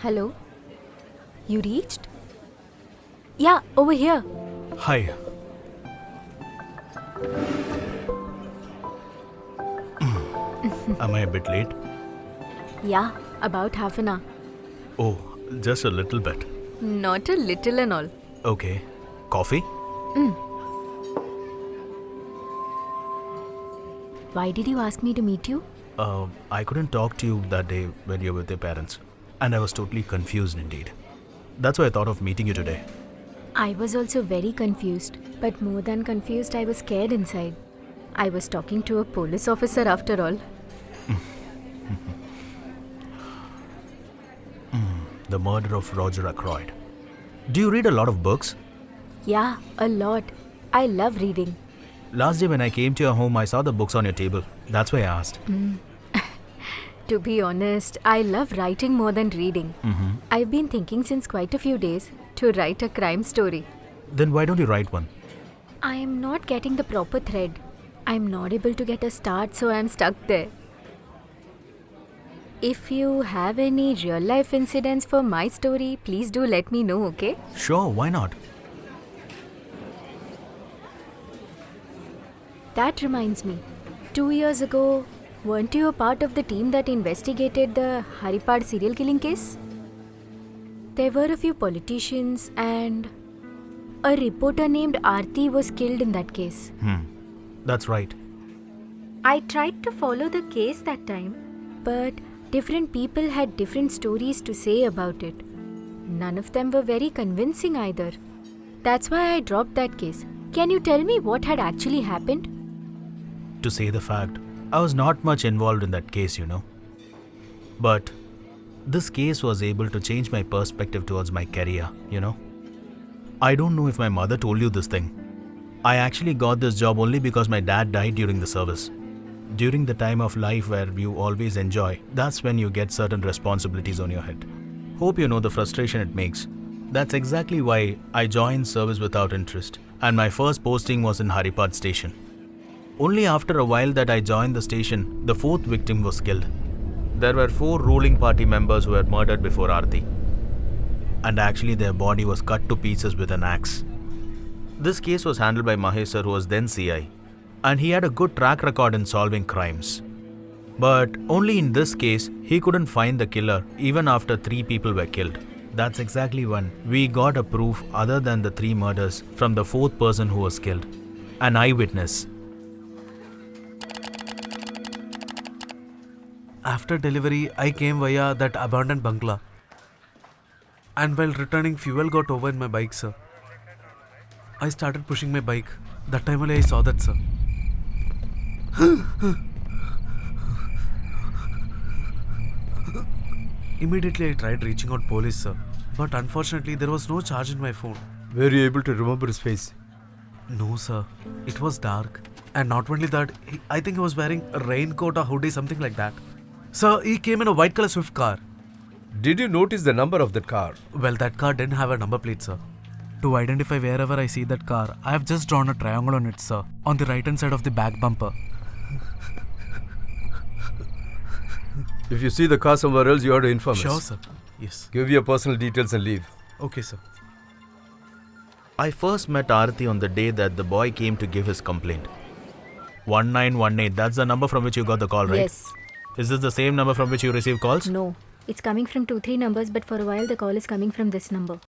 Hello? You reached? Yeah, over here. Hi. Am I a bit late? Yeah, about half an hour. Oh, just a little bit. Not a little and all. Okay. Coffee? Why did you ask me to meet you? I couldn't talk to you that day when you were with your parents. And I was totally confused indeed. That's why I thought of meeting you today. I was also very confused. But more than confused, I was scared inside. I was talking to a police officer after all. The murder of Roger Ackroyd. Do you read a lot of books? Yeah, a lot. I love reading. Last day when I came to your home, I saw the books on your table. That's why I asked. To be honest, I love writing more than reading. Mm-hmm. I've been thinking since quite a few days to write a crime story. Then why don't you write one? I am not getting the proper thread. I'm not able to get a start, so I'm stuck there. If you have any real life incidents for my story, please do let me know, okay? Sure, why not? That reminds me. 2 years ago, weren't you a part of the team that investigated the Haripad serial killing case? There were a few politicians and a reporter named Aarti was killed in that case. That's right. I tried to follow the case that time, but different people had different stories to say about it. None of them were very convincing either. That's why I dropped that case. Can you tell me what had actually happened? To say the fact, I was not much involved in that case, you know. But this case was able to change my perspective towards my career, you know. I don't know if my mother told you this thing. I actually got this job only because my dad died during the service. During the time of life where you always enjoy, that's when you get certain responsibilities on your head. Hope you know the frustration it makes. That's exactly why I joined service without interest, and my first posting was in Haripad station. Only after a while that I joined the station, the fourth victim was killed. There were 4 ruling party members who were murdered before Aarti. And actually their body was cut to pieces with an axe. This case was handled by Mahesh sir, who was then CI. And he had a good track record in solving crimes. But only in this case, he couldn't find the killer even after 3 people were killed. That's exactly when we got a proof other than the 3 murders from the 4th person who was killed. An eyewitness. After delivery, I came via that abandoned bungalow. And while returning, fuel got over in my bike, sir. I started pushing my bike. That time only I saw that, sir. Immediately I tried reaching out police, sir. But unfortunately, there was no charge in my phone. Were you able to remember his face? No, sir. It was dark. And not only that, I think he was wearing a raincoat or hoodie, something like that. Sir, he came in a white color Swift car. Did you notice the number of that car? Well, that car didn't have a number plate, sir. To identify wherever I see that car, I have just drawn a triangle on it, sir, on the right hand side of the back bumper. If you see the car somewhere else, you have to inform us. Sure, sir. Yes. Give your personal details and leave. Okay, sir. I first met Aarti on the day that the boy came to give his complaint. 1918, that's the number from which you got the call, right? Yes. Is this the same number from which you receive calls? No. It's coming from 2-3 numbers, but for a while the call is coming from this number.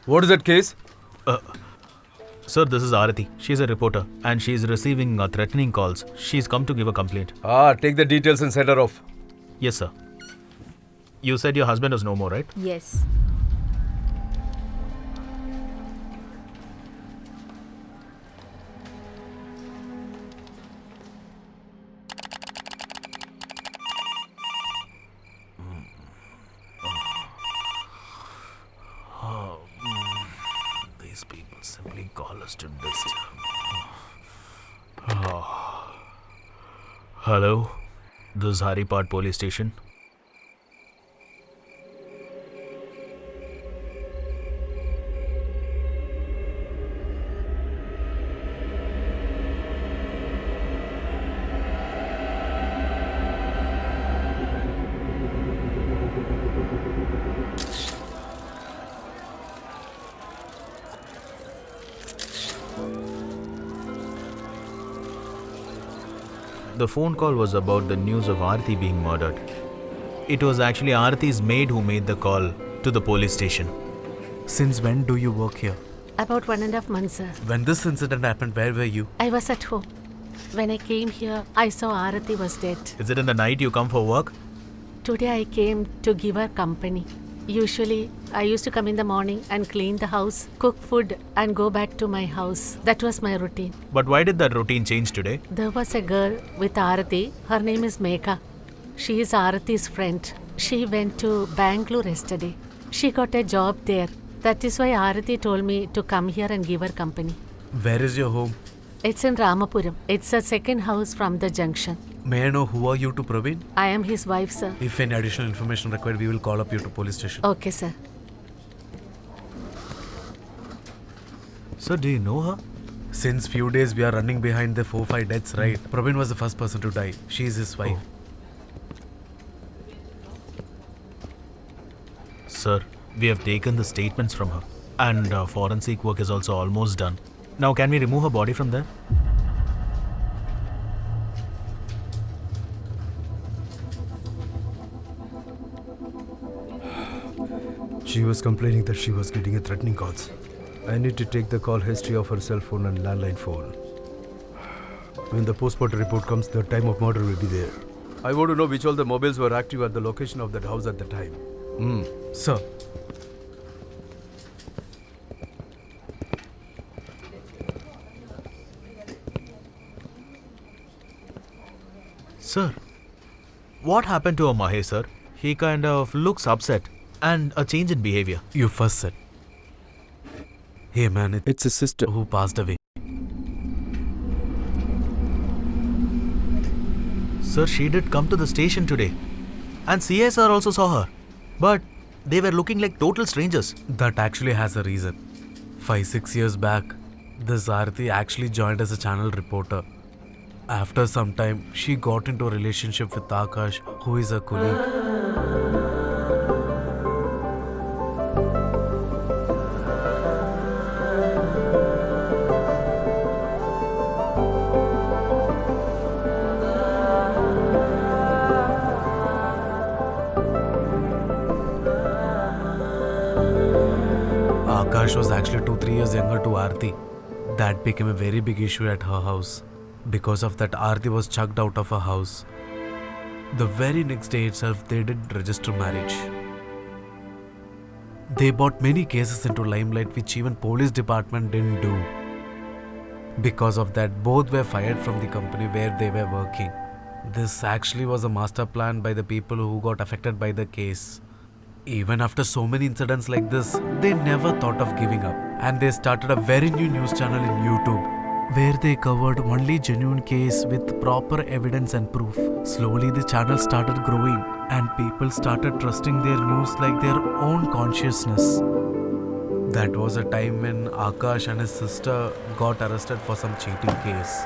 What is that case? Sir, this is Aarti. She's a reporter and she's receiving threatening calls. She's come to give a complaint. Take the details and send her off. Yes, sir. You said your husband is no more, right? Yes. These people simply call us to disturb. Hello? This is Haripad police station. The phone call was about the news of Aarti being murdered. It was actually Aarti's maid who made the call to the police station. Since when do you work here? About 1.5 months, sir. When this incident happened, where were you? I was at home. When I came here, I saw Aarati was dead. Is it in the night you come for work? Today I came to give her company. Usually, I used to come in the morning and clean the house, cook food, and go back to my house. That was my routine. But why did that routine change today? There was a girl with Aarati. Her name is Megha. She is Aarati's friend. She went to Bangalore yesterday. She got a job there. That is why Aarati told me to come here and give her company. Where is your home? It's in Ramapuram. It's a second house from the junction. May I know who are you to Praveen? I am his wife, sir. If any additional information required, we will call up you to police station. Okay, sir. Sir, do you know her? Since few days we are running behind the 4-5 deaths, right? Praveen was the first person to die. She is his wife. Sir, we have taken the statements from her. And forensic work is also almost done. Now, can we remove her body from there? She was complaining that she was getting threatening calls. I need to take the call history of her cell phone and landline phone. When the postmortem report comes, the time of murder will be there. I want to know which all the mobiles were active at the location of that house at the time. Sir, Sir, what happened to Mahesh, sir? He kind of looks upset and a change in behavior. you first said. Hey man, It's a sister. who passed away. Sir, she did come to the station today. And CI sir also saw her. But they were looking like total strangers. That actually has a reason. 5-6 years back, this Aarti actually joined as a channel reporter. After some time, she got into a relationship with Akash, who is a colleague. Akash was actually 2-3 years younger to Aarti. That became a very big issue at her house. Because of that, Aarti was chucked out of her house. The very next day itself, they did register marriage. They brought many cases into limelight which even police department didn't do. Because of that, both were fired from the company where they were working. This actually was a master plan by the people who got affected by the case. Even after so many incidents like this, they never thought of giving up. And they started a very new news channel in YouTube, where they covered only genuine case with proper evidence and proof. Slowly the channel started growing and people started trusting their news like their own consciousness. That was a time when Akash and his sister got arrested for some cheating case.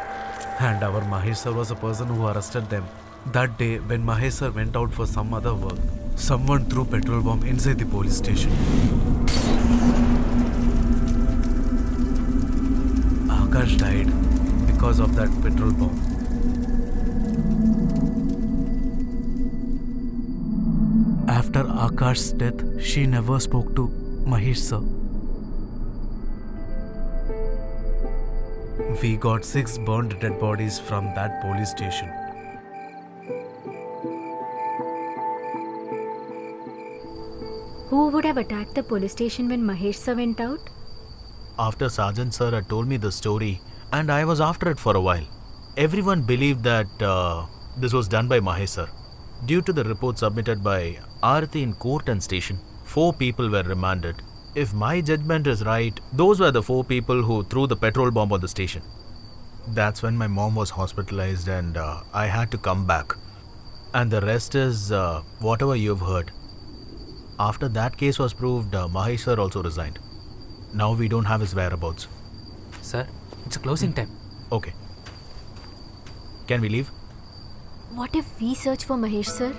And our Mahesh sir was the person who arrested them. That day, when Mahesh sir went out for some other work, someone threw petrol bomb inside the police station. Akash died because of that petrol bomb. After Akash's death, she never spoke to Mahesh sir. We got 6 burned dead bodies from that police station. Who would have attacked the police station when Mahesh sir went out? After Sergeant sir had told me the story, and I was after it for a while, everyone believed that this was done by Mahesh sir. Due to the report submitted by Aarti in court and station, 4 people were remanded. If my judgment is right, those were the 4 people who threw the petrol bomb on the station. That's when my mom was hospitalized and I had to come back. And the rest is whatever you've heard. After that case was proved, Mahesh sir also resigned. Now we don't have his whereabouts. Sir, it's a closing time. Okay. Can we leave? What if we search for Mahesh sir?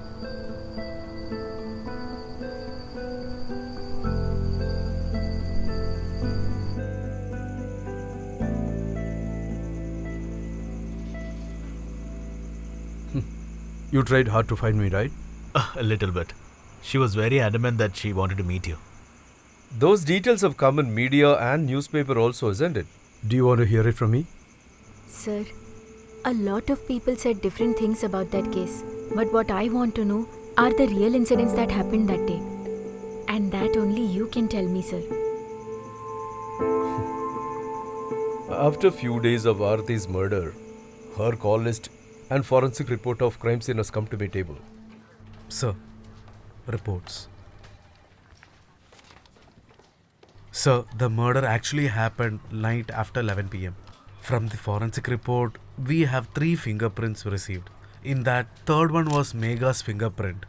You tried hard to find me, right? A little bit. She was very adamant that she wanted to meet you. Those details have come in media and newspaper also, isn't it? Do you want to hear it from me? Sir, a lot of people said different things about that case. But what I want to know are the real incidents that happened that day. And that only you can tell me, sir. After few days of Aarti's murder, her call list and forensic report of crime scene has come to my table. Sir, reports. Sir, the murder actually happened night after 11 pm. From the forensic report, we have 3 fingerprints received. In that, third one was Megha's fingerprint.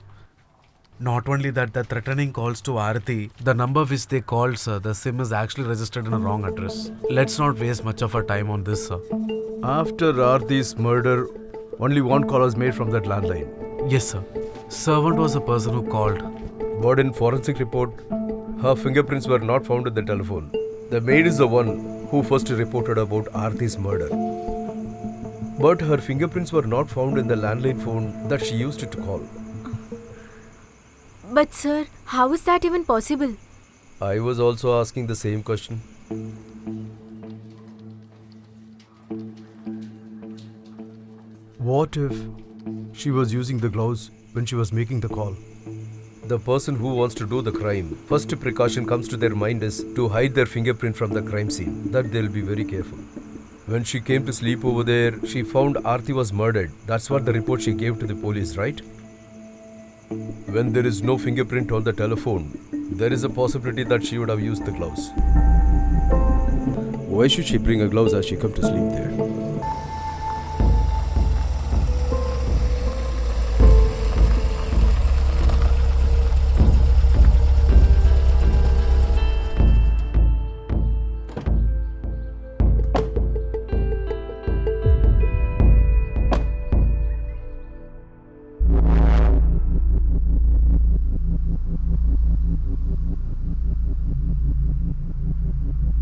Not only that, the threatening calls to Aarti, the number which they called, sir, the SIM is actually registered in a wrong address. Let's not waste much of our time on this, sir. After Aarti's murder, only one call was made from that landline. Yes, sir. Servant was the person who called. But in forensic report, her fingerprints were not found in the telephone. The maid is the one who first reported about Aarti's murder. But her fingerprints were not found in the landline phone that she used to call. But sir, how is that even possible? I was also asking the same question. What if she was using the gloves when she was making the call? The person who wants to do the crime, first precaution comes to their mind is to hide their fingerprint from the crime scene. That they'll be very careful. When she came to sleep over there, she found Aarti was murdered. That's what the report she gave to the police, right? When there is no fingerprint on the telephone, there is a possibility that she would have used the gloves. Why should she bring her gloves as she come to sleep there?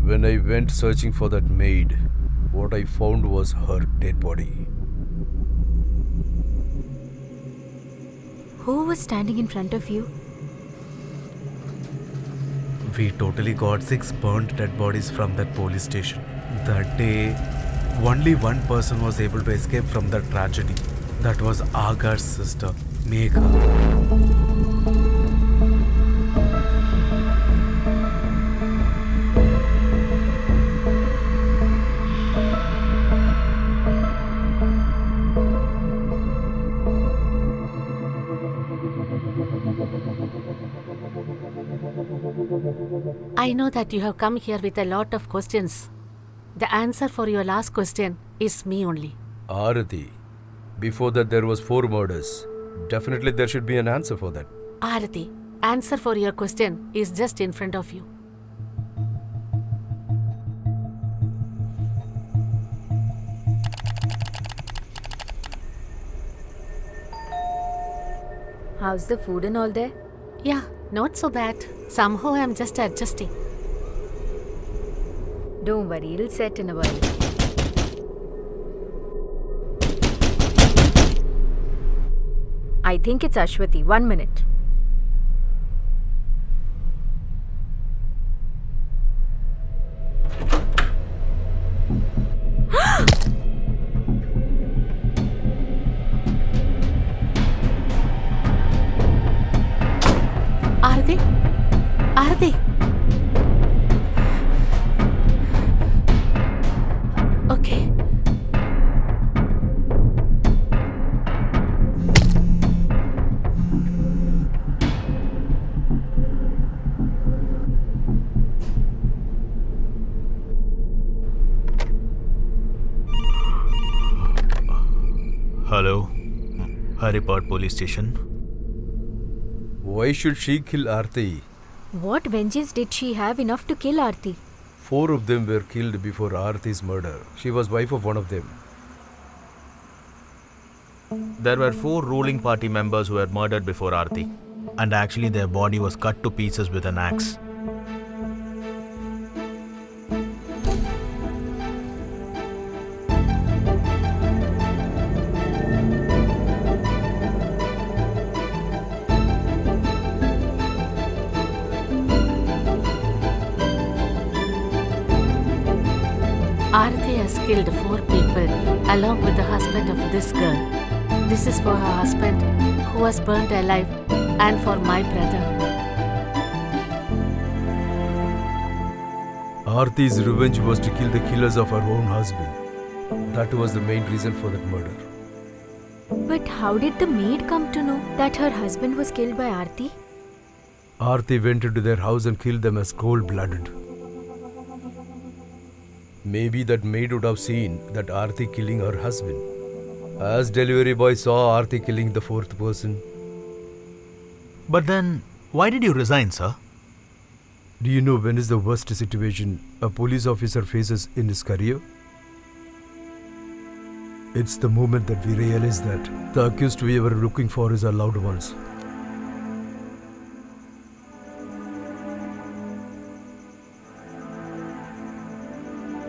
When I went searching for that maid, what I found was her dead body. Who was standing in front of you? We totally got 6 burnt dead bodies from that police station. That day, only one person was able to escape from that tragedy. That was Agar's sister, Megha. I know that you have come here with a lot of questions. The answer for your last question is me only. Aarti. Before that there was 4 murders. Definitely there should be an answer for that. Aarti, answer for your question is just in front of you. How's the food and all there? Yeah, not so bad. Somehow I'm just adjusting. Don't worry, it'll set in a while. I think it's Ashwati. 1 minute. Aarti? Aarti? Okay. Hello, Haripad Police Station. Why should she kill Aarti? What vengeance did she have enough to kill Aarti? 4 of them were killed before Aarti's murder. She was wife of one of them. There were 4 ruling party members who were murdered before Aarti, and actually their body was cut to pieces with an axe. Arati has killed 4 people along with the husband of this girl. This is for her husband who was burnt alive and for my brother. Aarti's revenge was to kill the killers of her own husband. That was the main reason for that murder. But how did the maid come to know that her husband was killed by Aarti? Aarti went into their house and killed them as cold-blooded. Maybe that maid would have seen that Aarti killing her husband. As delivery boy saw Aarti killing the 4th person. But then, why did you resign, sir? Do you know when is the worst situation a police officer faces in his career? It's the moment that we realize that the accused we were looking for is our loved ones.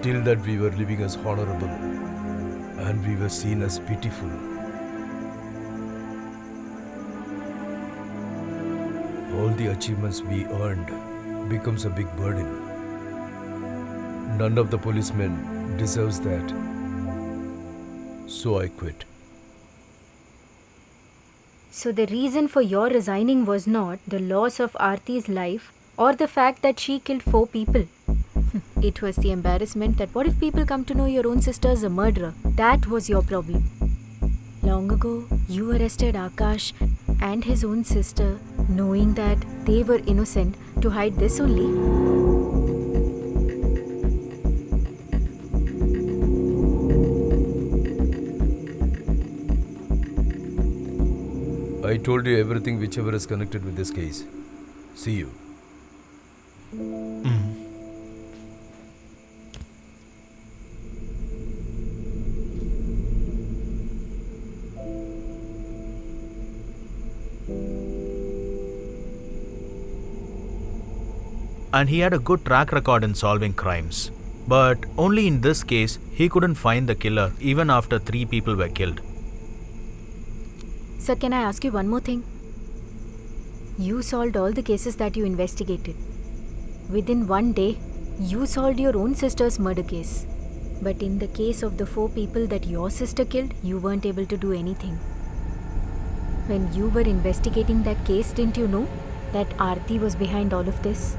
Till that we were living as honorable and we were seen as pitiful. All the achievements we earned becomes a big burden. None of the policemen deserves that. So I quit. So the reason for your resigning was not the loss of Aarti's life or the fact that she killed 4 people. It was the embarrassment that what if people come to know your own sister is a murderer? That was your problem. Long ago, you arrested Akash and his own sister, knowing that they were innocent, to hide this only. I told you everything whichever is connected with this case. See you. And he had a good track record in solving crimes. But only in this case, he couldn't find the killer even after 3 people were killed. Sir, can I ask you one more thing? You solved all the cases that you investigated. Within one day, you solved your own sister's murder case. But in the case of the 4 people that your sister killed, you weren't able to do anything. When you were investigating that case, didn't you know that Aarti was behind all of this?